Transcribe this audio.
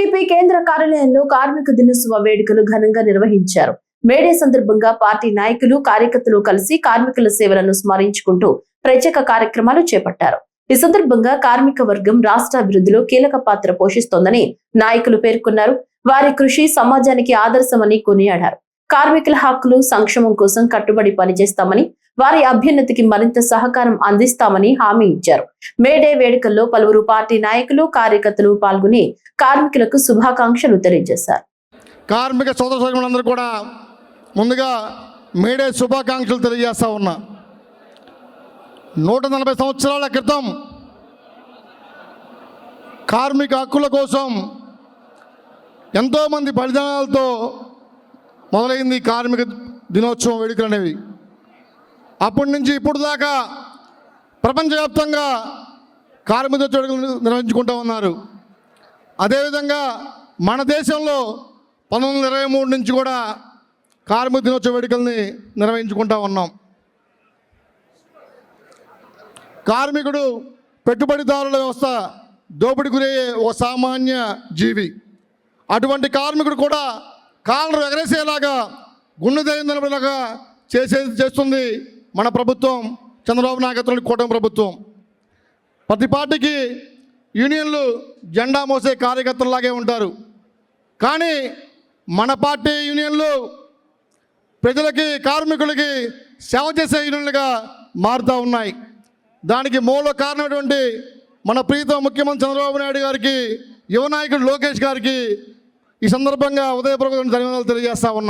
TDP కేంద్ర కార్యాలయంలో కార్మిక దినోత్సవ వేడుకలు ఘనంగా నిర్వహించారు. మేడే సందర్భంగా పార్టీ నాయకులు, కార్యకర్తలు కలిసి కార్మికుల సేవలను స్మరించుకుంటూ ప్రత్యేక కార్యక్రమాలు చేపట్టారు. ఈ సందర్భంగా కార్మిక వర్గం రాష్ట్ర అభివృద్ధిలో కీలక పాత్ర పోషిస్తోందని నాయకులు పేర్కొన్నారు. వారి కృషి సమాజానికి ఆదర్శమని కొనియాడారు. కార్మికుల హక్కులు, సంక్షేమం కోసం కట్టుబడి పనిచేస్తామని, వారి అభ్యున్నతికి మరింత సహకారం అందిస్తామని హామీ ఇచ్చారు. మేడే వేడుకల్లో పలువురు పార్టీ నాయకులు, కార్యకర్తలు పాల్గొని కార్మికులకు శుభాకాంక్షలు తెలియజేశారు. కార్మిక సోదర సోదరులందరూ కూడా ముందుగా మేడే శుభాకాంక్షలు తెలియజేస్తా ఉన్నా. 140 సంవత్సరాల క్రితం కార్మిక హక్కుల కోసం ఎంతోమంది బలిదానాలతో మొదలైంది కార్మిక దినోత్సవం వేడుకలు అనేవి. అప్పటి నుంచి ఇప్పుడు దాకా ప్రపంచవ్యాప్తంగా కార్మిక దినోత్సవ వేడుకలు నిర్వహించుకుంటూ ఉన్నారు. అదేవిధంగా మన దేశంలో 1923 నుంచి కూడా కార్మిక దినోత్సవ వేడుకల్ని నిర్వహించుకుంటూ ఉన్నాం. కార్మికుడు పెట్టుబడిదారుల వ్యవస్థ దోపిడీ గురయ్యే ఒక సామాన్య జీవి. అటువంటి కార్మికుడు కూడా కాలర్ ఎగరేసేలాగా గుండె ధైర్యం నిలబడేలాగా చేస్తుంది మన ప్రభుత్వం, చంద్రబాబు నాయకత్వంలోని కూటమి ప్రభుత్వం. ప్రతి పార్టీకి యూనియన్లు జెండా మోసే కార్యకర్తలాగే ఉంటారు. కానీ మన పార్టీ యూనియన్లు ప్రజలకి, కార్మికులకి సేవ చేసే యూనియన్లుగా మారుతూ ఉన్నాయి. దానికి మూల కారణమైనటువంటి మన ప్రీతం ముఖ్యమంత్రి చంద్రబాబు నాయుడు గారికి, యువ నాయకుడు లోకేష్ గారికి ఈ సందర్భంగా ఉదయపూర్వక ధన్యవాదాలు తెలియజేస్తా ఉన్నా.